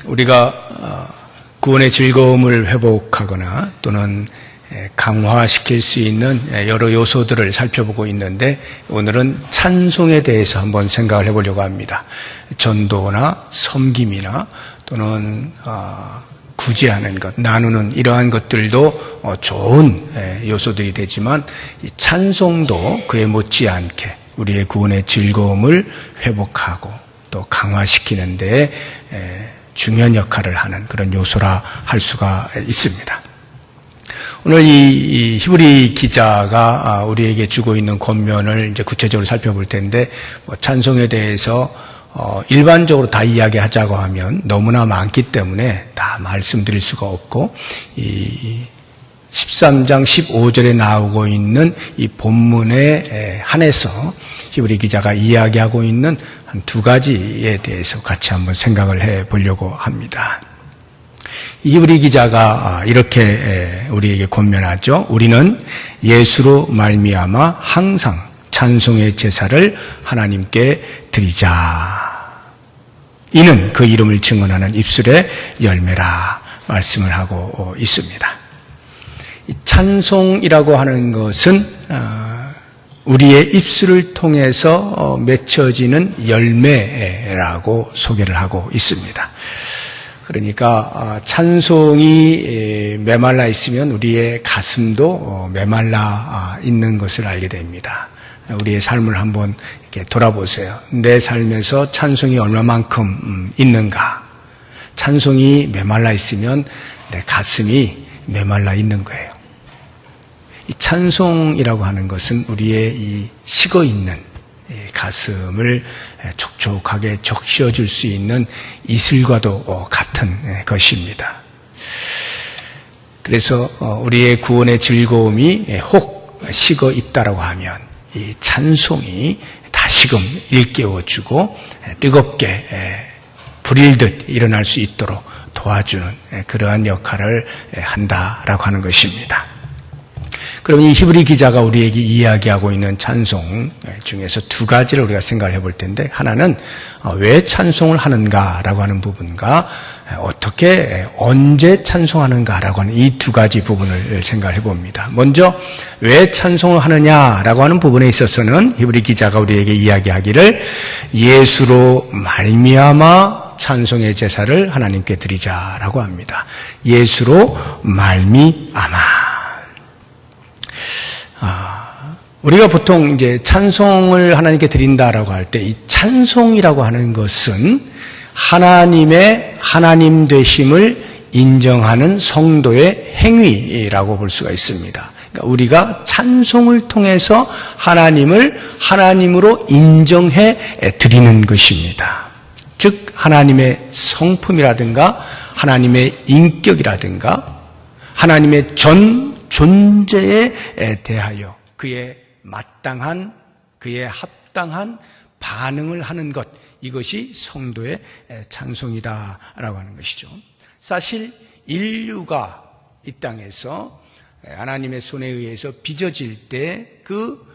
우리가 구원의 즐거움을 회복하거나 또는 강화시킬 수 있는 여러 요소들을 살펴보고 있는데, 오늘은 찬송에 대해서 한번 생각을 해보려고 합니다. 전도나 섬김이나 또는 구제하는 것, 나누는 이러한 것들도 좋은 요소들이 되지만, 이 찬송도 그에 못지않게 우리의 구원의 즐거움을 회복하고 또 강화시키는 데 중요한 역할을 하는 그런 요소라 할 수가 있습니다. 오늘 이 히브리 기자가 우리에게 주고 있는 권면을 이제 구체적으로 살펴볼 텐데, 찬송에 대해서 일반적으로 다 이야기하자고 하면 너무나 많기 때문에 다 말씀드릴 수가 없고, 이 13장 15절에 나오고 있는 이 본문에 한해서 히브리 기자가 이야기하고 있는 한 두 가지에 대해서 같이 한번 생각을 해 보려고 합니다. 히브리 기자가 이렇게 우리에게 권면하죠. 우리는 예수로 말미암아 항상 찬송의 제사를 하나님께 드리자. 이는 그 이름을 증언하는 입술의 열매라 말씀을 하고 있습니다. 이 찬송이라고 하는 것은 우리의 입술을 통해서 맺혀지는 열매라고 소개를 하고 있습니다. 그러니까 찬송이 메말라 있으면 우리의 가슴도 메말라 있는 것을 알게 됩니다. 우리의 삶을 한번 이렇게 돌아보세요. 내 삶에서 찬송이 얼마만큼 있는가? 찬송이 메말라 있으면 내 가슴이 메말라 있는 거예요. 이 찬송이라고 하는 것은 우리의 이 식어 있는 가슴을 촉촉하게 적셔줄 수 있는 이슬과도 같은 것입니다. 그래서 우리의 구원의 즐거움이 혹 식어 있다라고 하면 이 찬송이 다시금 일깨워주고 뜨겁게 불일듯 일어날 수 있도록 도와주는 그러한 역할을 한다라고 하는 것입니다. 그럼 이 히브리 기자가 우리에게 이야기하고 있는 찬송 중에서 두 가지를 우리가 생각을 해볼 텐데, 하나는 왜 찬송을 하는가라고 하는 부분과 어떻게 언제 찬송하는가라고 하는 이 두 가지 부분을 생각을 해봅니다. 먼저 왜 찬송을 하느냐라고 하는 부분에 있어서는 히브리 기자가 우리에게 이야기하기를 예수로 말미암아 찬송의 제사를 하나님께 드리자라고 합니다. 예수로 말미암아. 우리가 보통 이제 찬송을 하나님께 드린다라고 할 때, 이 찬송이라고 하는 것은 하나님의 하나님 되심을 인정하는 성도의 행위라고 볼 수가 있습니다. 그러니까 우리가 찬송을 통해서 하나님을 하나님으로 인정해 드리는 것입니다. 즉 하나님의 성품이라든가 하나님의 인격이라든가 하나님의 전 존재에 대하여 그의 마땅한, 그의 합당한 반응을 하는 것, 이것이 성도의 찬송이다라고 하는 것이죠. 사실 인류가 이 땅에서 하나님의 손에 의해서 빚어질 때 그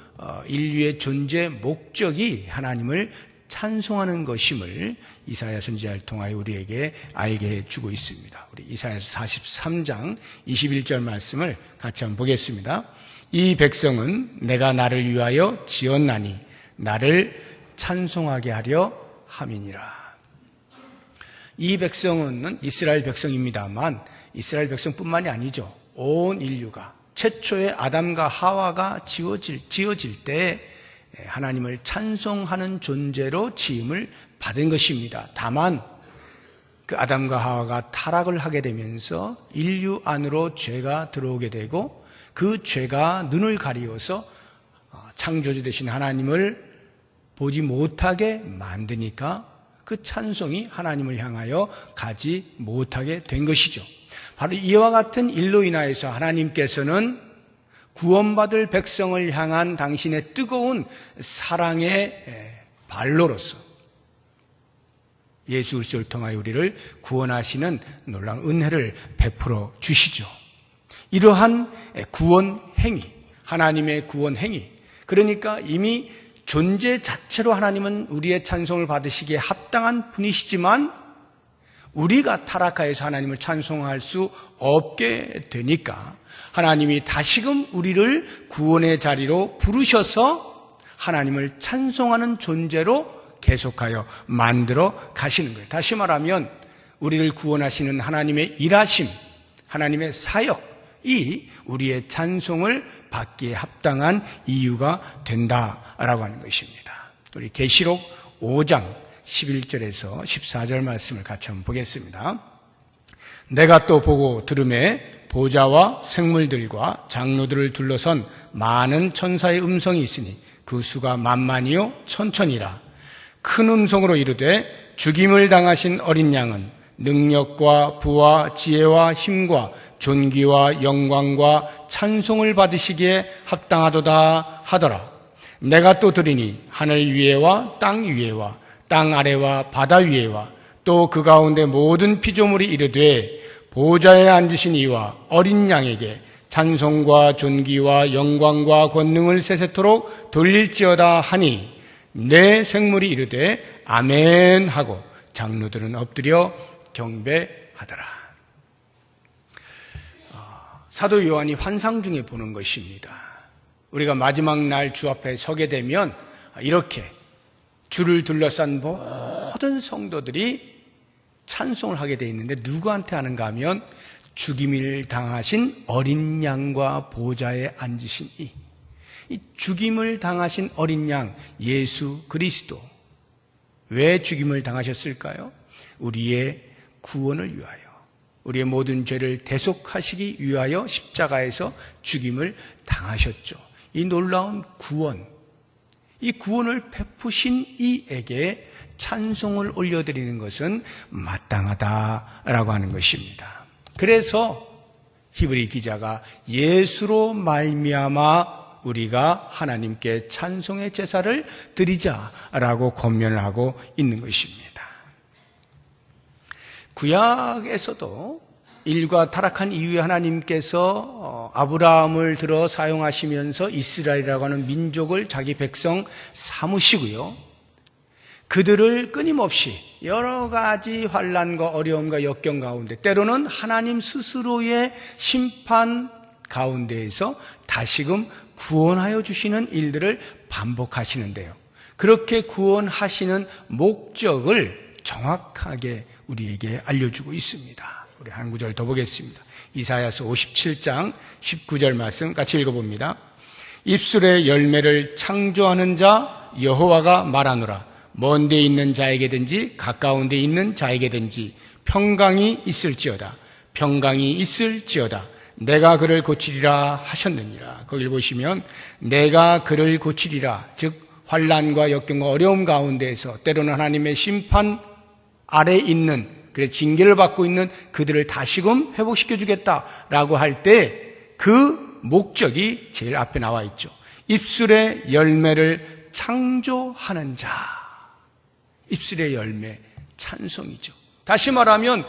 인류의 존재 목적이 하나님을 찬송하는 것임을 이사야 선지자를 통하여 우리에게 알게 해주고 있습니다. 우리 이사야서 43장 21절 말씀을 같이 한번 보겠습니다. 이 백성은 내가 나를 위하여 지었나니 나를 찬송하게 하려 함이니라. 이 백성은 이스라엘 백성입니다만 이스라엘 백성뿐만이 아니죠. 온 인류가 최초의 아담과 하와가 지어질 때 하나님을 찬송하는 존재로 지음을 받은 것입니다. 다만 그 아담과 하와가 타락을 하게 되면서 인류 안으로 죄가 들어오게 되고 그 죄가 눈을 가리워서 창조주 되신 하나님을 보지 못하게 만드니까 그 찬송이 하나님을 향하여 가지 못하게 된 것이죠. 바로 이와 같은 일로 인하여서 하나님께서는 구원받을 백성을 향한 당신의 뜨거운 사랑의 발로로서 예수 그리스도를 통하여 우리를 구원하시는 놀라운 은혜를 베풀어 주시죠. 이러한 구원 행위, 하나님의 구원 행위, 그러니까 이미 존재 자체로 하나님은 우리의 찬송을 받으시기에 합당한 분이시지만 우리가 타락하여서 하나님을 찬송할 수 없게 되니까 하나님이 다시금 우리를 구원의 자리로 부르셔서 하나님을 찬송하는 존재로 계속하여 만들어 가시는 거예요. 다시 말하면 우리를 구원하시는 하나님의 일하심, 하나님의 사역이 우리의 찬송을 받기에 합당한 이유가 된다라고 하는 것입니다. 우리 계시록 5장 11절에서 14절 말씀을 같이 한번 보겠습니다. 내가 또 보고 들음에 보좌와 생물들과 장로들을 둘러선 많은 천사의 음성이 있으니 그 수가 만만이요 천천이라. 큰 음성으로 이르되 죽임을 당하신 어린 양은 능력과 부와 지혜와 힘과 존귀와 영광과 찬송을 받으시기에 합당하도다 하더라. 내가 또 들으니 하늘 위에와 땅 위에와 땅 아래와 바다 위에와 또 그 가운데 모든 피조물이 이르되 보좌에 앉으신 이와 어린 양에게 찬송과 존귀와 영광과 권능을 세세토록 돌릴지어다 하니 내 생물이 이르되 아멘 하고 장로들은 엎드려 경배하더라. 사도 요한이 환상 중에 보는 것입니다. 우리가 마지막 날 주 앞에 서게 되면 이렇게 주를 둘러싼 모든 성도들이 찬송을 하게 되어 있는데 누구한테 하는가 하면 죽임을 당하신 어린 양과 보좌에 앉으신 이 죽임을 당하신 어린 양 예수 그리스도, 왜 죽임을 당하셨을까요? 우리의 구원을 위하여, 우리의 모든 죄를 대속하시기 위하여 십자가에서 죽임을 당하셨죠. 이 놀라운 구원, 이 구원을 베푸신 이에게 찬송을 올려드리는 것은 마땅하다라고 하는 것입니다. 그래서 히브리 기자가 예수로 말미암아 우리가 하나님께 찬송의 제사를 드리자라고 권면을 하고 있는 것입니다. 구약에서도 일과 타락한 이후에 하나님께서 아브라함을 들어 사용하시면서 이스라엘이라고 하는 민족을 자기 백성 삼으시고요, 그들을 끊임없이 여러 가지 환난과 어려움과 역경 가운데, 때로는 하나님 스스로의 심판 가운데에서 다시금 구원하여 주시는 일들을 반복하시는데요, 그렇게 구원하시는 목적을 정확하게 우리에게 알려주고 있습니다. 우리 한 구절 더 보겠습니다. 이사야서 57장 19절 말씀 같이 읽어봅니다. 입술의 열매를 창조하는 자 여호와가 말하노라. 먼 데 있는 자에게든지 가까운 데 있는 자에게든지 평강이 있을지어다. 평강이 있을지어다. 내가 그를 고치리라 하셨느니라. 거기를 보시면 내가 그를 고치리라, 즉 환난과 역경과 어려움 가운데에서 때로는 하나님의 심판 아래 있는, 그래 징계를 받고 있는 그들을 다시금 회복시켜 주겠다라고 할 때 그 목적이 제일 앞에 나와 있죠. 입술의 열매를 창조하는 자, 입술의 열매 찬송이죠. 다시 말하면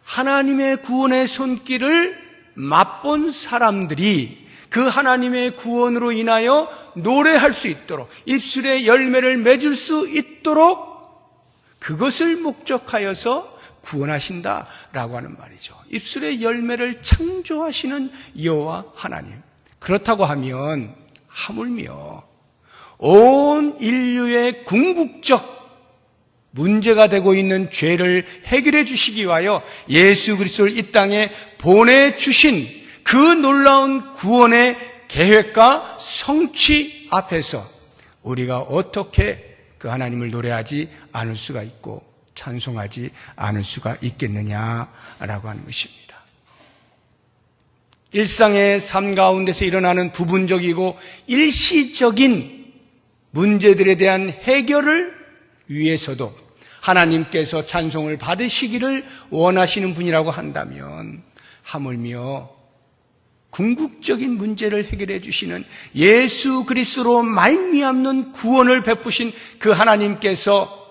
하나님의 구원의 손길을 맛본 사람들이 그 하나님의 구원으로 인하여 노래할 수 있도록, 입술의 열매를 맺을 수 있도록 그것을 목적하여서 구원하신다라고 하는 말이죠. 입술의 열매를 창조하시는 여호와 하나님. 그렇다고 하면 하물며 온 인류의 궁극적 문제가 되고 있는 죄를 해결해 주시기 위하여 예수 그리스도를 이 땅에 보내주신 그 놀라운 구원의 계획과 성취 앞에서 우리가 어떻게 그 하나님을 노래하지 않을 수가 있고 찬송하지 않을 수가 있겠느냐라고 하는 것입니다. 일상의 삶 가운데서 일어나는 부분적이고 일시적인 문제들에 대한 해결을 위해서도 하나님께서 찬송을 받으시기를 원하시는 분이라고 한다면 하물며 궁극적인 문제를 해결해 주시는 예수 그리스도로 말미암는 구원을 베푸신 그 하나님께서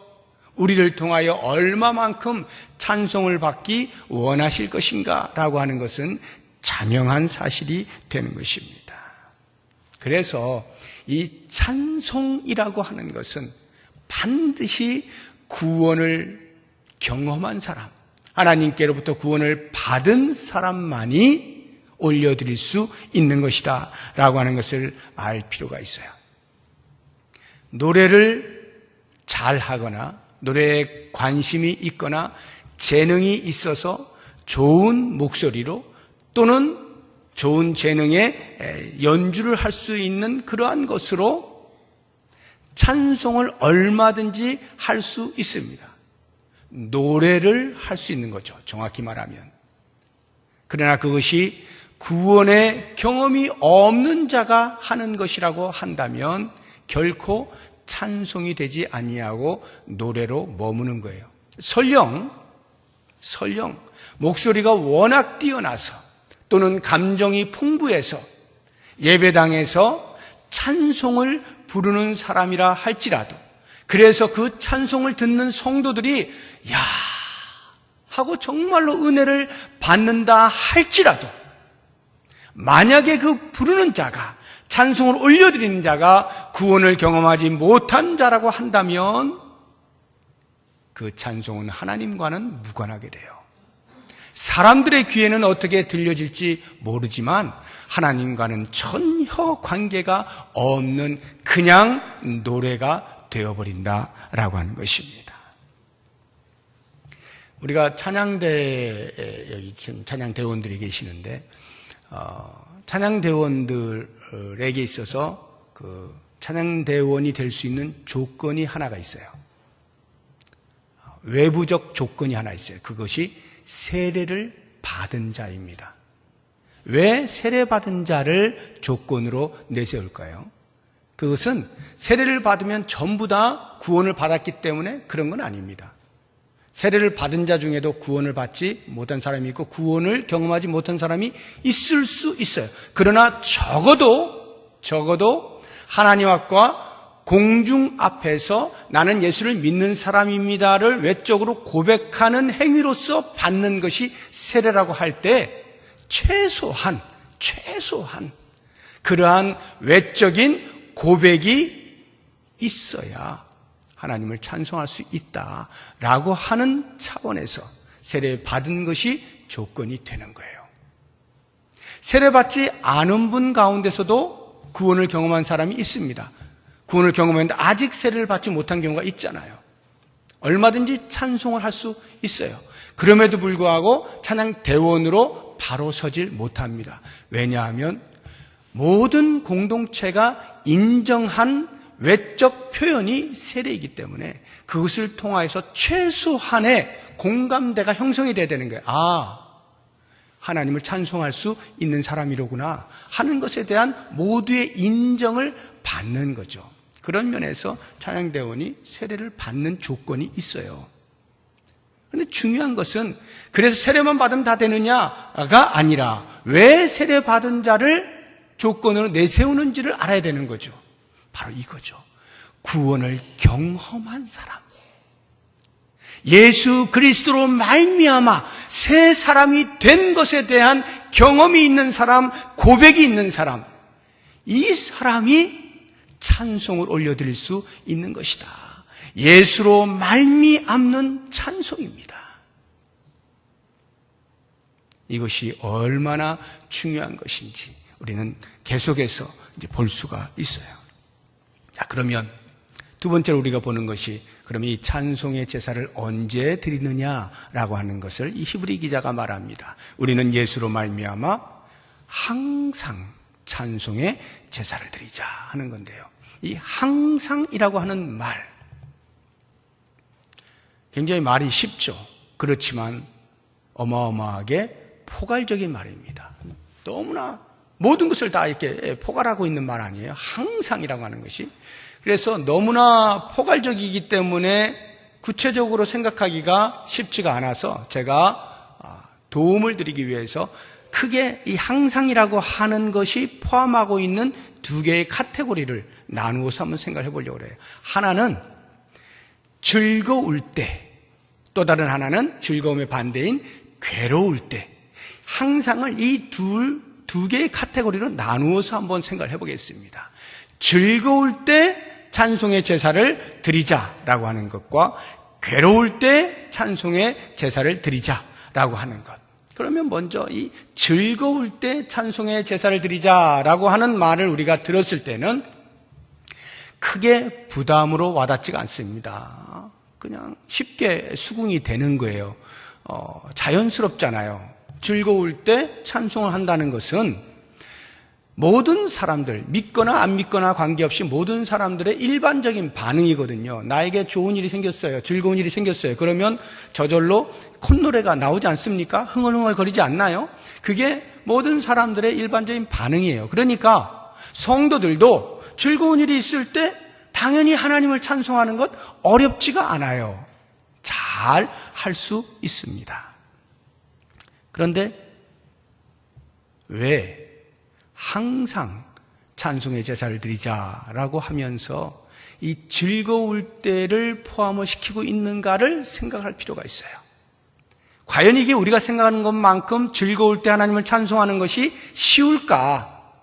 우리를 통하여 얼마만큼 찬송을 받기 원하실 것인가 라고 하는 것은 자명한 사실이 되는 것입니다. 그래서 이 찬송이라고 하는 것은 반드시 구원을 경험한 사람, 하나님께로부터 구원을 받은 사람만이 올려드릴 수 있는 것이다 라고 하는 것을 알 필요가 있어요. 노래를 잘하거나 노래에 관심이 있거나 재능이 있어서 좋은 목소리로 또는 좋은 재능의 연주를 할 수 있는 그러한 것으로 찬송을 얼마든지 할 수 있습니다. 노래를 할 수 있는 거죠. 정확히 말하면. 그러나 그것이 구원의 경험이 없는 자가 하는 것이라고 한다면 결코 찬송이 되지 아니하고 노래로 머무는 거예요. 설령 목소리가 워낙 뛰어나서 또는 감정이 풍부해서 예배당에서 찬송을 부르는 사람이라 할지라도, 그래서 그 찬송을 듣는 성도들이 야 하고 정말로 은혜를 받는다 할지라도, 만약에 그 부르는 자가, 찬송을 올려드리는 자가 구원을 경험하지 못한 자라고 한다면 그 찬송은 하나님과는 무관하게 돼요. 사람들의 귀에는 어떻게 들려질지 모르지만 하나님과는 전혀 관계가 없는 그냥 노래가 되어버린다라고 하는 것입니다. 우리가 찬양대에 여기 지금 찬양대원들이 계시는데 찬양대원들에게 있어서 그 찬양대원이 될 수 있는 조건이 하나가 있어요. 외부적 조건이 하나 있어요. 그것이 세례를 받은 자입니다. 왜 세례받은 자를 조건으로 내세울까요? 그것은 세례를 받으면 전부 다 구원을 받았기 때문에 그런 건 아닙니다. 세례를 받은 자 중에도 구원을 받지 못한 사람이 있고 구원을 경험하지 못한 사람이 있을 수 있어요. 그러나 적어도 하나님 앞과 공중 앞에서 나는 예수를 믿는 사람입니다를 외적으로 고백하는 행위로서 받는 것이 세례라고 할 때 최소한 그러한 외적인 고백이 있어야 하나님을 찬송할 수 있다라고 하는 차원에서 세례 받은 것이 조건이 되는 거예요. 세례받지 않은 분 가운데서도 구원을 경험한 사람이 있습니다. 구원을 경험했는데 아직 세례를 받지 못한 경우가 있잖아요. 얼마든지 찬송을 할 수 있어요. 그럼에도 불구하고 찬양 대원으로 바로 서질 못합니다. 왜냐하면 모든 공동체가 인정한 외적 표현이 세례이기 때문에 그것을 통하여서 최소한의 공감대가 형성이 돼야 되는 거예요. 하나님을 찬송할 수 있는 사람이로구나 하는 것에 대한 모두의 인정을 받는 거죠. 그런 면에서 찬양대원이 세례를 받는 조건이 있어요. 그런데 중요한 것은 그래서 세례만 받으면 다 되느냐가 아니라 왜 세례받은 자를 조건으로 내세우는지를 알아야 되는 거죠. 바로 이거죠. 구원을 경험한 사람, 예수 그리스도로 말미암아 새 사람이 된 것에 대한 경험이 있는 사람, 고백이 있는 사람, 이 사람이 찬송을 올려드릴 수 있는 것이다. 예수로 말미암는 찬송입니다. 이것이 얼마나 중요한 것인지 우리는 계속해서 이제 볼 수가 있어요. 자, 그러면 두 번째로 우리가 보는 것이 그럼 이 찬송의 제사를 언제 드리느냐라고 하는 것을 이 히브리 기자가 말합니다. 우리는 예수로 말미암아 항상 찬송의 제사를 드리자 하는 건데요. 이 항상이라고 하는 말, 굉장히 말이 쉽죠. 그렇지만 어마어마하게 포괄적인 말입니다. 너무나 모든 것을 다 이렇게 포괄하고 있는 말 아니에요. 항상이라고 하는 것이. 그래서 너무나 포괄적이기 때문에 구체적으로 생각하기가 쉽지가 않아서 제가 도움을 드리기 위해서 크게 이 항상이라고 하는 것이 포함하고 있는 두 개의 카테고리를 나누어서 한번 생각해 보려고 해요. 하나는 즐거울 때, 또 다른 하나는 즐거움의 반대인 괴로울 때. 항상을 이 둘 두 개의 카테고리로 나누어서 한번 생각을 해보겠습니다. 즐거울 때 찬송의 제사를 드리자라고 하는 것과 괴로울 때 찬송의 제사를 드리자라고 하는 것. 그러면 먼저 이 즐거울 때 찬송의 제사를 드리자라고 하는 말을 우리가 들었을 때는 크게 부담으로 와닿지가 않습니다. 그냥 쉽게 수긍이 되는 거예요. 자연스럽잖아요. 즐거울 때 찬송을 한다는 것은 모든 사람들, 믿거나 안 믿거나 관계없이 모든 사람들의 일반적인 반응이거든요. 나에게 좋은 일이 생겼어요. 즐거운 일이 생겼어요. 그러면 저절로 콧노래가 나오지 않습니까? 흥얼흥얼 거리지 않나요? 그게 모든 사람들의 일반적인 반응이에요. 그러니까 성도들도 즐거운 일이 있을 때 당연히 하나님을 찬송하는 것 어렵지가 않아요. 잘 할 수 있습니다. 그런데 왜 항상 찬송의 제사를 드리자라고 하면서 이 즐거울 때를 포함을 시키고 있는가를 생각할 필요가 있어요. 과연 이게 우리가 생각하는 것만큼 즐거울 때 하나님을 찬송하는 것이 쉬울까?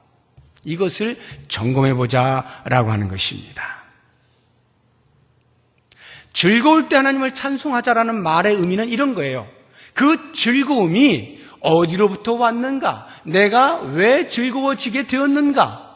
이것을 점검해보자라고 하는 것입니다. 즐거울 때 하나님을 찬송하자라는 말의 의미는 이런 거예요. 그 즐거움이 어디로부터 왔는가? 내가 왜 즐거워지게 되었는가?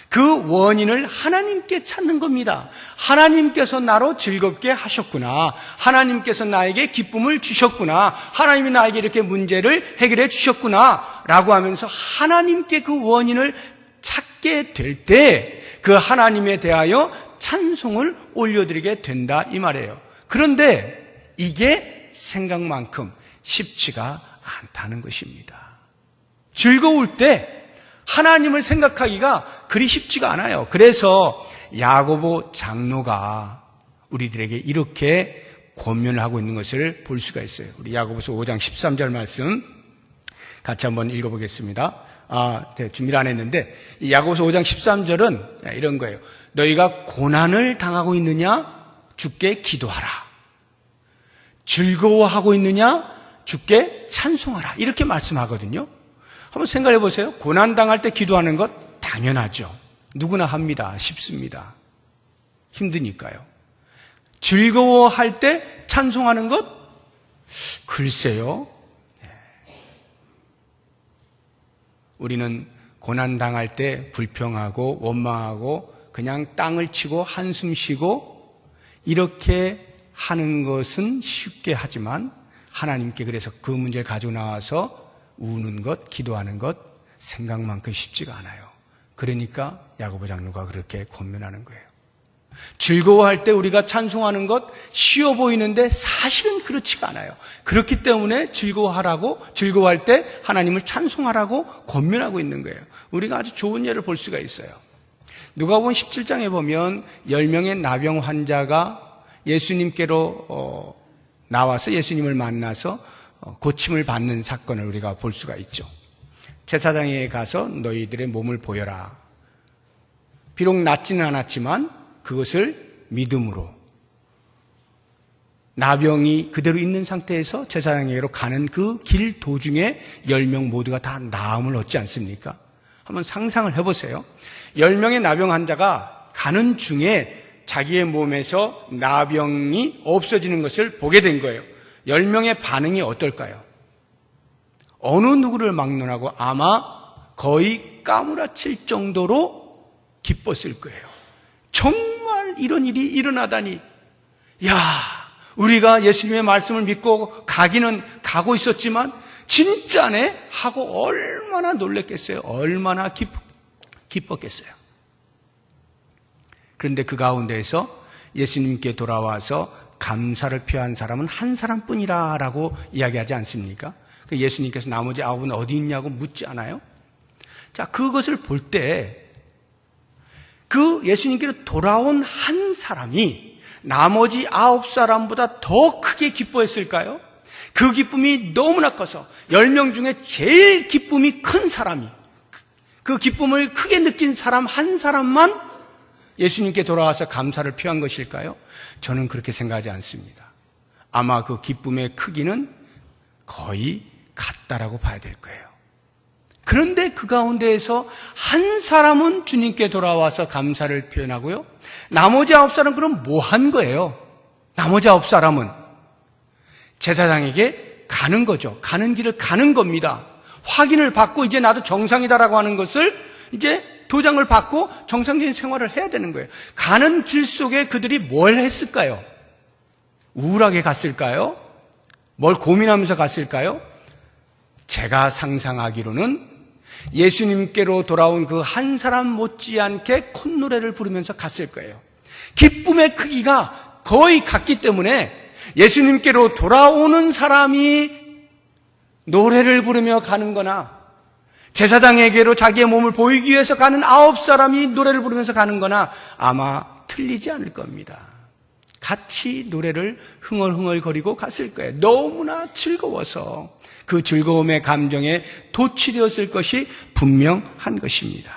그 원인을 하나님께 찾는 겁니다. 하나님께서 나로 즐겁게 하셨구나. 하나님께서 나에게 기쁨을 주셨구나. 하나님이 나에게 이렇게 문제를 해결해 주셨구나. 라고 하면서 하나님께 그 원인을 찾게 될 때 그 하나님에 대하여 찬송을 올려드리게 된다 이 말이에요. 그런데 이게 생각만큼 쉽지가 않다는 것입니다. 즐거울 때 하나님을 생각하기가 그리 쉽지가 않아요. 그래서 야고보 장로가 우리들에게 이렇게 권면을 하고 있는 것을 볼 수가 있어요. 우리 야고보서 5장 13절 말씀 같이 한번 읽어보겠습니다. 준비를 안 했는데 이 야고보서 5장 13절은 이런 거예요. 너희가 고난을 당하고 있느냐? 주께 기도하라. 즐거워하고 있느냐? 주께 찬송하라. 이렇게 말씀하거든요. 한번 생각해 보세요. 고난당할 때 기도하는 것 당연하죠. 누구나 합니다. 쉽습니다. 힘드니까요. 즐거워할 때 찬송하는 것? 글쎄요. 우리는 고난당할 때 불평하고 원망하고 그냥 땅을 치고 한숨 쉬고 이렇게 하는 것은 쉽게 하지만 하나님께 그래서 그 문제를 가지고 나와서 우는 것, 기도하는 것 생각만큼 쉽지가 않아요. 그러니까 야고보 장로가 그렇게 권면하는 거예요. 즐거워할 때 우리가 찬송하는 것 쉬워 보이는데 사실은 그렇지가 않아요. 그렇기 때문에 즐거워할 때 하나님을 찬송하라고 권면하고 있는 거예요. 우리가 아주 좋은 예를 볼 수가 있어요. 누가복음 17장에 보면 10명의 나병 환자가 예수님께로 나와서 예수님을 만나서 고침을 받는 사건을 우리가 볼 수가 있죠. 제사장에 가서 너희들의 몸을 보여라. 비록 낫지는 않았지만 그것을 믿음으로 나병이 그대로 있는 상태에서 제사장에게로 가는 그 길 도중에 10명 모두가 다 나음을 얻지 않습니까? 한번 상상을 해보세요. 10명의 나병 환자가 가는 중에 자기의 몸에서 나병이 없어지는 것을 보게 된 거예요. 10명의 반응이 어떨까요? 어느 누구를 막론하고 아마 거의 까무라칠 정도로 기뻤을 거예요. 정말 이런 일이 일어나다니. 야, 우리가 예수님의 말씀을 믿고 가기는 가고 있었지만 진짜네? 하고 얼마나 놀랬겠어요. 얼마나 기뻤겠어요. 그런데 그 가운데에서 예수님께 돌아와서 감사를 표한 사람은 한 사람뿐이라 라고 이야기하지 않습니까? 예수님께서 나머지 9은 어디 있냐고 묻지 않아요? 자, 그것을 볼 때 그 예수님께로 돌아온 한 사람이 나머지 9사람보다 더 크게 기뻐했을까요? 그 기쁨이 너무나 커서 10명 중에 제일 기쁨이 큰 사람이, 그 기쁨을 크게 느낀 사람 한 사람만 예수님께 돌아와서 감사를 표한 것일까요? 저는 그렇게 생각하지 않습니다. 아마 그 기쁨의 크기는 거의 같다라고 봐야 될 거예요. 그런데 그 가운데에서 한 사람은 주님께 돌아와서 감사를 표현하고요. 나머지 9사람은 그럼 뭐 한 거예요? 나머지 9사람은 제사장에게 가는 거죠. 가는 길을 가는 겁니다. 확인을 받고 이제 나도 정상이다라고 하는 것을 이제 도장을 받고 정상적인 생활을 해야 되는 거예요. 가는 길 속에 그들이 뭘 했을까요? 우울하게 갔을까요? 뭘 고민하면서 갔을까요? 제가 상상하기로는 예수님께로 돌아온 그 한 사람 못지않게 콧노래를 부르면서 갔을 거예요. 기쁨의 크기가 거의 같기 때문에 예수님께로 돌아오는 사람이 노래를 부르며 가는 거나 제사장에게로 자기의 몸을 보이기 위해서 가는 9사람이 노래를 부르면서 가는 거나 아마 틀리지 않을 겁니다. 같이 노래를 흥얼흥얼거리고 갔을 거예요. 너무나 즐거워서 그 즐거움의 감정에 도취되었을 것이 분명한 것입니다.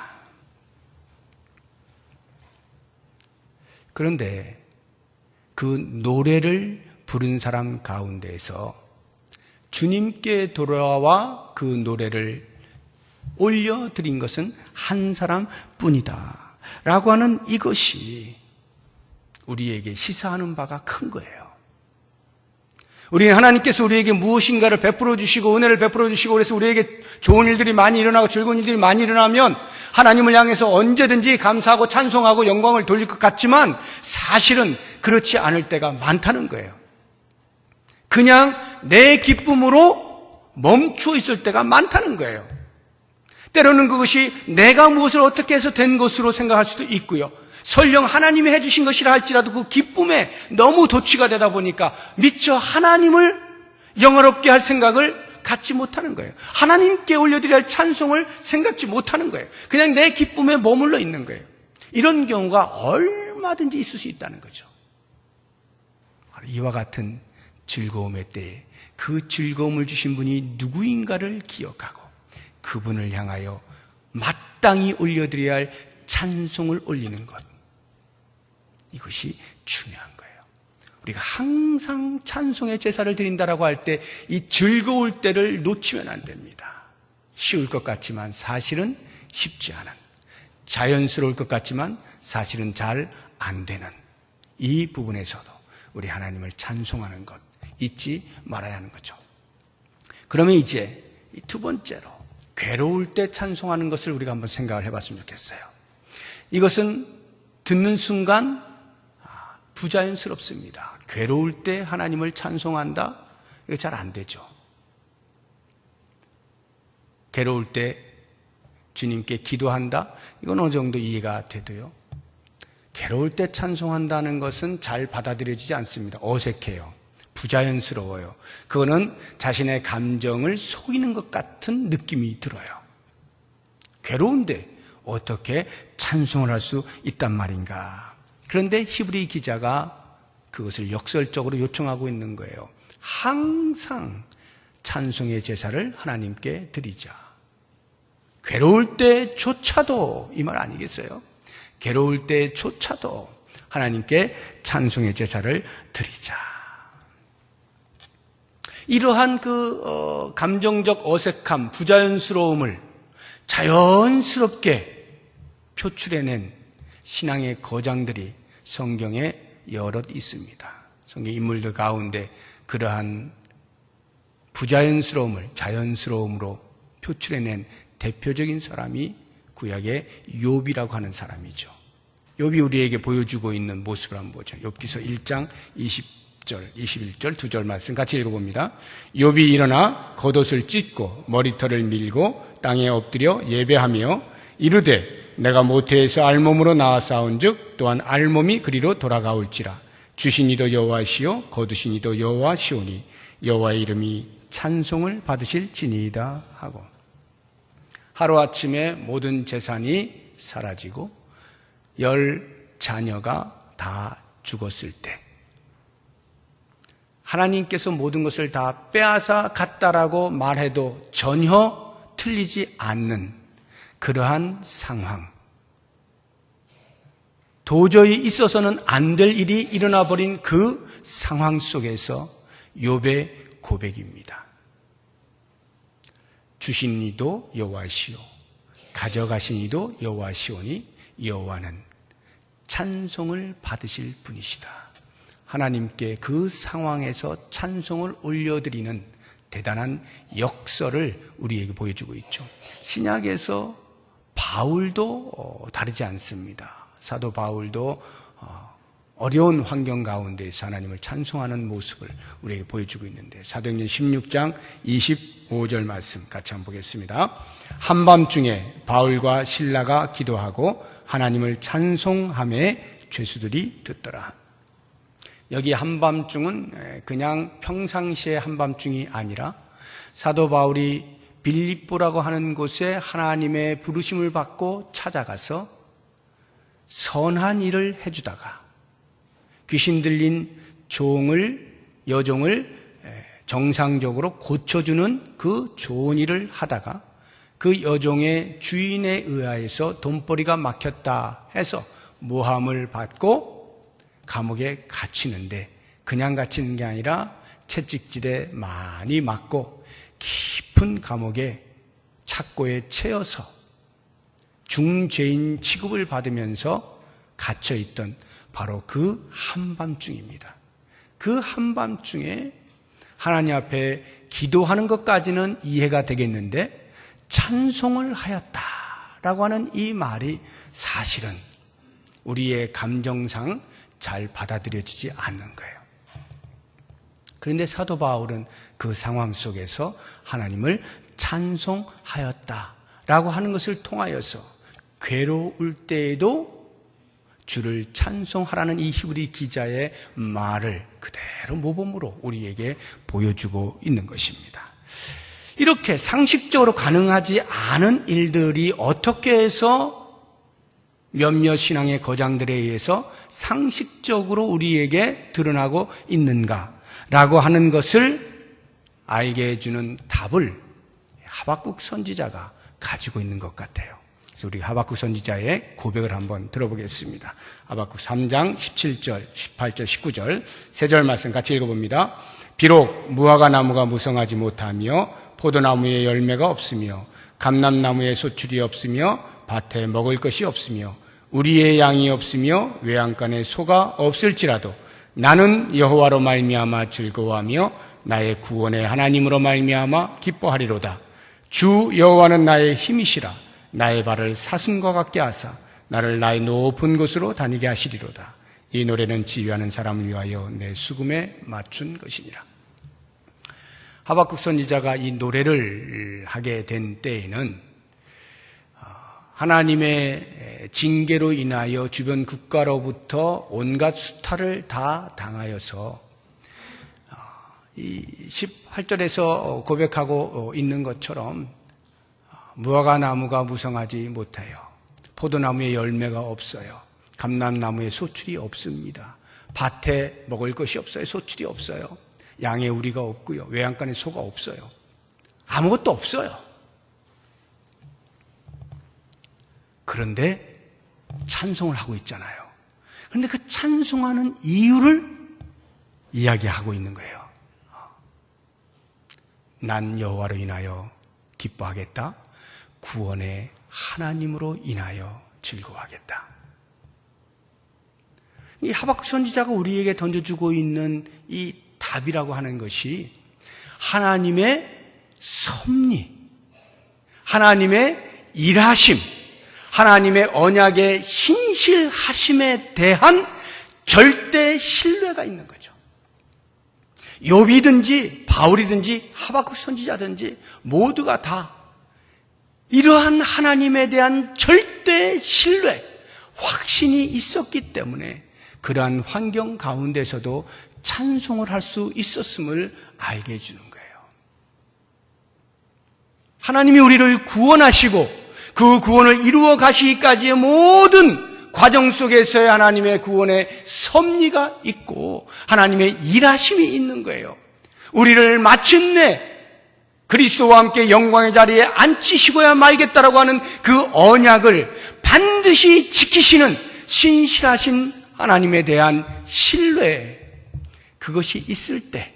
그런데 그 노래를 부른 사람 가운데에서 주님께 돌아와 그 노래를 올려드린 것은 한 사람뿐이다 라고 하는 이것이 우리에게 시사하는 바가 큰 거예요. 우리는 하나님께서 우리에게 무엇인가를 베풀어 주시고 은혜를 베풀어 주시고 그래서 우리에게 좋은 일들이 많이 일어나고 즐거운 일들이 많이 일어나면 하나님을 향해서 언제든지 감사하고 찬송하고 영광을 돌릴 것 같지만 사실은 그렇지 않을 때가 많다는 거예요. 그냥 내 기쁨으로 멈추어 있을 때가 많다는 거예요. 때로는 그것이 내가 무엇을 어떻게 해서 된 것으로 생각할 수도 있고요. 설령 하나님이 해주신 것이라 할지라도 그 기쁨에 너무 도취가 되다 보니까 미처 하나님을 영화롭게 할 생각을 갖지 못하는 거예요. 하나님께 올려드려야 할 찬송을 생각지 못하는 거예요. 그냥 내 기쁨에 머물러 있는 거예요. 이런 경우가 얼마든지 있을 수 있다는 거죠. 이와 같은 즐거움의 때에 그 즐거움을 주신 분이 누구인가를 기억하고 그분을 향하여 마땅히 올려드려야 할 찬송을 올리는 것, 이것이 중요한 거예요. 우리가 항상 찬송의 제사를 드린다라고 할 때 이 즐거울 때를 놓치면 안 됩니다. 쉬울 것 같지만 사실은 쉽지 않은, 자연스러울 것 같지만 사실은 잘 안 되는 이 부분에서도 우리 하나님을 찬송하는 것 잊지 말아야 하는 거죠. 그러면 이제 두 번째로 괴로울 때 찬송하는 것을 우리가 한번 생각을 해봤으면 좋겠어요. 이것은 듣는 순간 부자연스럽습니다. 괴로울 때 하나님을 찬송한다? 이거 잘 안 되죠. 괴로울 때 주님께 기도한다? 이건 어느 정도 이해가 돼도요. 괴로울 때 찬송한다는 것은 잘 받아들여지지 않습니다. 어색해요. 부자연스러워요. 그거는 자신의 감정을 속이는 것 같은 느낌이 들어요. 괴로운데 어떻게 찬송을 할 수 있단 말인가? 그런데 히브리 기자가 그것을 역설적으로 요청하고 있는 거예요. 항상 찬송의 제사를 하나님께 드리자. 괴로울 때조차도 이 말 아니겠어요? 괴로울 때조차도 하나님께 찬송의 제사를 드리자. 이러한 감정적 어색함, 부자연스러움을 자연스럽게 표출해낸 신앙의 거장들이 성경에 여럿 있습니다. 성경 인물들 가운데 그러한 부자연스러움을 자연스러움으로 표출해낸 대표적인 사람이 구약의 욥이라고 하는 사람이죠. 욥이 우리에게 보여주고 있는 모습을 한번 보죠. 욥기서 1장 20절, 21절 두 절 말씀 같이 읽어봅니다. 욥이 일어나 겉옷을 찢고 머리털을 밀고 땅에 엎드려 예배하며 이르되 내가 모태에서 알몸으로 나와 싸운즉 또한 알몸이 그리로 돌아가올지라. 주신 이도 여호와시요 거두신 이도 여호와시오니 여호와의 이름이 찬송을 받으실지니이다 하고, 하루아침에 모든 재산이 사라지고 10자녀가 다 죽었을 때 하나님께서 모든 것을 다 빼앗아 갔다라고 말해도 전혀 틀리지 않는 그러한 상황, 도저히 있어서는 안 될 일이 일어나 버린 그 상황 속에서 욥의 고백입니다. 주신 이도 여호와시오 가져가신 이도 여호와시오니 여호와는 찬송을 받으실 분이시다. 하나님께 그 상황에서 찬송을 올려드리는 대단한 역설을 우리에게 보여주고 있죠. 신약에서 바울도 다르지 않습니다. 사도 바울도 어려운 환경 가운데서 하나님을 찬송하는 모습을 우리에게 보여주고 있는데, 사도행전 16장 25절 말씀 같이 한번 보겠습니다. 한밤중에 바울과 실라가 기도하고 하나님을 찬송하매 죄수들이 듣더라. 여기 한밤중은 그냥 평상시의 한밤중이 아니라 사도 바울이 빌립보라고 하는 곳에 하나님의 부르심을 받고 찾아가서 선한 일을 해주다가 귀신 들린 여종을 정상적으로 고쳐주는 그 좋은 일을 하다가 그 여종의 주인에 의하여서 돈벌이가 막혔다 해서 모함을 받고 감옥에 갇히는데, 그냥 갇히는 게 아니라 채찍질에 많이 맞고 깊은 감옥에 착고에 채여서 중죄인 취급을 받으면서 갇혀있던 바로 그 한밤중입니다. 그 한밤중에 하나님 앞에 기도하는 것까지는 이해가 되겠는데 찬송을 하였다라고 하는 이 말이 사실은 우리의 감정상 잘 받아들여지지 않는 거예요. 그런데 사도 바울은 그 상황 속에서 하나님을 찬송하였다라고 하는 것을 통하여서 괴로울 때에도 주를 찬송하라는 이 히브리 기자의 말을 그대로 모범으로 우리에게 보여주고 있는 것입니다. 이렇게 상식적으로 가능하지 않은 일들이 어떻게 해서 몇몇 신앙의 거장들에 의해서 상식적으로 우리에게 드러나고 있는가라고 하는 것을 알게 해주는 답을 하박국 선지자가 가지고 있는 것 같아요. 그래서 우리 하박국 선지자의 고백을 한번 들어보겠습니다. 하박국 3장 17절, 18절, 19절 세 절 말씀 같이 읽어봅니다. 비록 무화과 나무가 무성하지 못하며 포도나무에 열매가 없으며 감람나무에 소출이 없으며 밭에 먹을 것이 없으며 우리의 양이 없으며 외양간에 소가 없을지라도 나는 여호와로 말미암아 즐거워하며 나의 구원의 하나님으로 말미암아 기뻐하리로다. 주 여호와는 나의 힘이시라. 나의 발을 사슴과 같게 하사 나를 나의 높은 곳으로 다니게 하시리로다. 이 노래는 지휘하는 사람을 위하여 내 수금에 맞춘 것이니라. 하박국 선지자가 이 노래를 하게 된 때에는 하나님의 징계로 인하여 주변 국가로부터 온갖 수탈을 다 당하여서 이 18절에서 고백하고 있는 것처럼 무화과 나무가 무성하지 못해요. 포도나무에 열매가 없어요. 감람나무에 소출이 없습니다. 밭에 먹을 것이 없어요. 소출이 없어요. 양의 우리가 없고요. 외양간에 소가 없어요. 아무것도 없어요. 그런데 찬송을 하고 있잖아요. 그런데 그 찬송하는 이유를 이야기하고 있는 거예요. 난 여호와로 인하여 기뻐하겠다. 구원의 하나님으로 인하여 즐거워하겠다. 이 하박국 선지자가 우리에게 던져주고 있는 이 답이라고 하는 것이 하나님의 섭리, 하나님의 일하심, 하나님의 언약의 신실하심에 대한 절대 신뢰가 있는 거죠. 욥이든지 바울이든지 하박국 선지자든지 모두가 다 이러한 하나님에 대한 절대 신뢰, 확신이 있었기 때문에 그러한 환경 가운데서도 찬송을 할 수 있었음을 알게 해주는 거예요. 하나님이 우리를 구원하시고 그 구원을 이루어 가시기까지의 모든 과정 속에서의 하나님의 구원의 섭리가 있고 하나님의 일하심이 있는 거예요. 우리를 마침내 그리스도와 함께 영광의 자리에 앉히시고야 말겠다라고 하는 그 언약을 반드시 지키시는 신실하신 하나님에 대한 신뢰, 그것이 있을 때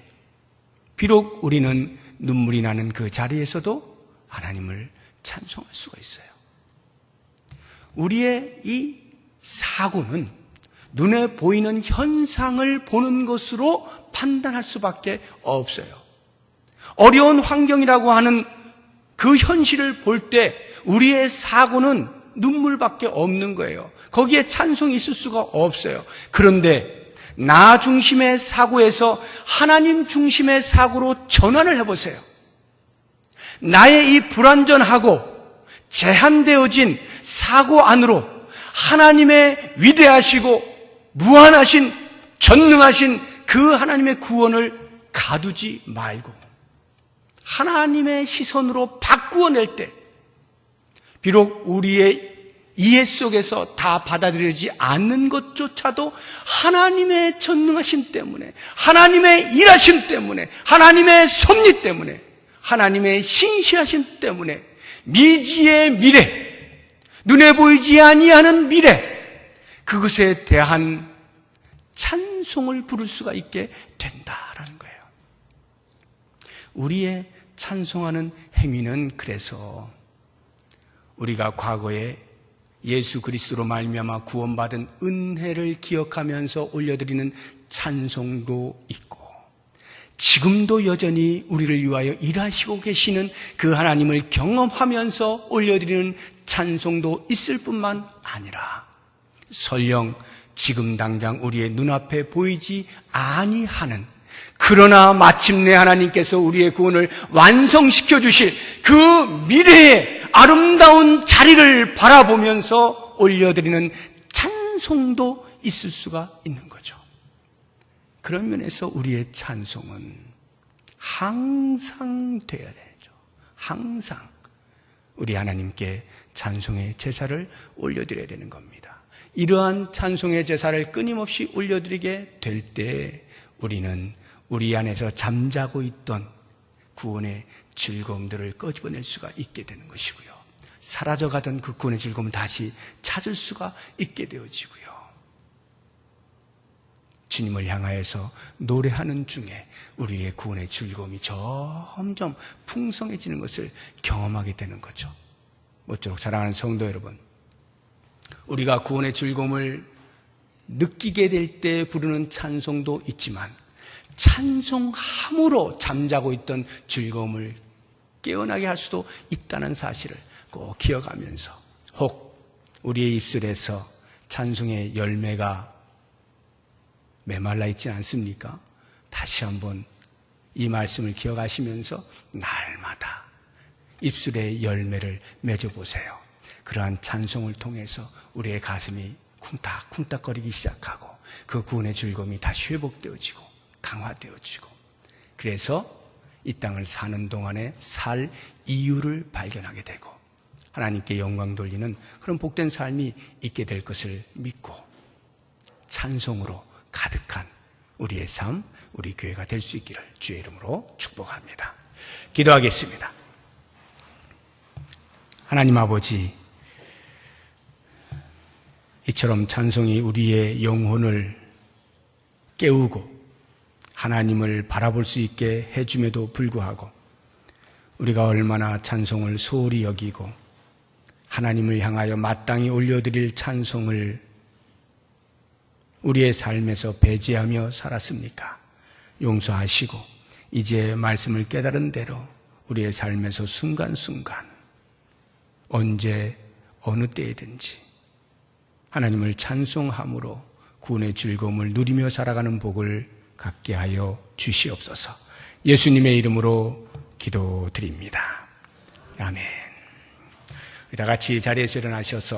비록 우리는 눈물이 나는 그 자리에서도 하나님을 찬송할 수가 있어요. 우리의 이 사고는 눈에 보이는 현상을 보는 것으로 판단할 수밖에 없어요. 어려운 환경이라고 하는 그 현실을 볼 때 우리의 사고는 눈물밖에 없는 거예요. 거기에 찬송이 있을 수가 없어요. 그런데 나 중심의 사고에서 하나님 중심의 사고로 전환을 해보세요. 나의 이 불완전하고 제한되어진 사고 안으로 하나님의 위대하시고 무한하신 전능하신 그 하나님의 구원을 가두지 말고 하나님의 시선으로 바꾸어낼 때 비록 우리의 이해 속에서 다 받아들여지지 않는 것조차도 하나님의 전능하심 때문에, 하나님의 일하심 때문에, 하나님의 섭리 때문에, 하나님의 신실하심 때문에 미지의 미래, 눈에 보이지 아니하는 미래, 그것에 대한 찬송을 부를 수가 있게 된다라는 거예요. 우리의 찬송하는 행위는 그래서 우리가 과거에 예수 그리스도로 말미암아 구원받은 은혜를 기억하면서 올려드리는 찬송도 있고 지금도 여전히 우리를 위하여 일하시고 계시는 그 하나님을 경험하면서 올려드리는 찬송도 있을 뿐만 아니라 설령 지금 당장 우리의 눈앞에 보이지 아니하는 그러나 마침내 하나님께서 우리의 구원을 완성시켜 주실 그 미래의 아름다운 자리를 바라보면서 올려드리는 찬송도 있을 수가 있는 거죠. 그런 면에서 우리의 찬송은 항상 되어야 되죠. 항상 우리 하나님께 찬송의 제사를 올려드려야 되는 겁니다. 이러한 찬송의 제사를 끊임없이 올려드리게 될 때 우리는 우리 안에서 잠자고 있던 구원의 즐거움들을 끄집어낼 수가 있게 되는 것이고요. 사라져가던 그 구원의 즐거움을 다시 찾을 수가 있게 되어지고요. 주님을 향하여서 노래하는 중에 우리의 구원의 즐거움이 점점 풍성해지는 것을 경험하게 되는 거죠. 모쪼록 사랑하는 성도 여러분, 우리가 구원의 즐거움을 느끼게 될 때 부르는 찬송도 있지만 찬송함으로 잠자고 있던 즐거움을 깨어나게 할 수도 있다는 사실을 꼭 기억하면서 혹 우리의 입술에서 찬송의 열매가 메말라 있지 않습니까? 다시 한번 이 말씀을 기억하시면서 날마다 입술의 열매를 맺어보세요. 그러한 찬송을 통해서 우리의 가슴이 쿵딱쿵딱거리기 시작하고 그 구원의 즐거움이 다시 회복되어지고 강화되어지고 그래서 이 땅을 사는 동안에 살 이유를 발견하게 되고 하나님께 영광 돌리는 그런 복된 삶이 있게 될 것을 믿고 찬송으로 가득한 우리의 삶, 우리 교회가 될 수 있기를 주의 이름으로 축복합니다. 기도하겠습니다. 하나님 아버지, 이처럼 찬송이 우리의 영혼을 깨우고 하나님을 바라볼 수 있게 해줌에도 불구하고 우리가 얼마나 찬송을 소홀히 여기고 하나님을 향하여 마땅히 올려드릴 찬송을 우리의 삶에서 배제하며 살았습니까? 용서하시고 이제 말씀을 깨달은 대로 우리의 삶에서 순간순간 언제 어느 때이든지 하나님을 찬송함으로 구원의 즐거움을 누리며 살아가는 복을 갖게 하여 주시옵소서. 예수님의 이름으로 기도드립니다. 아멘. 다 같이 자리에서 일어나셔서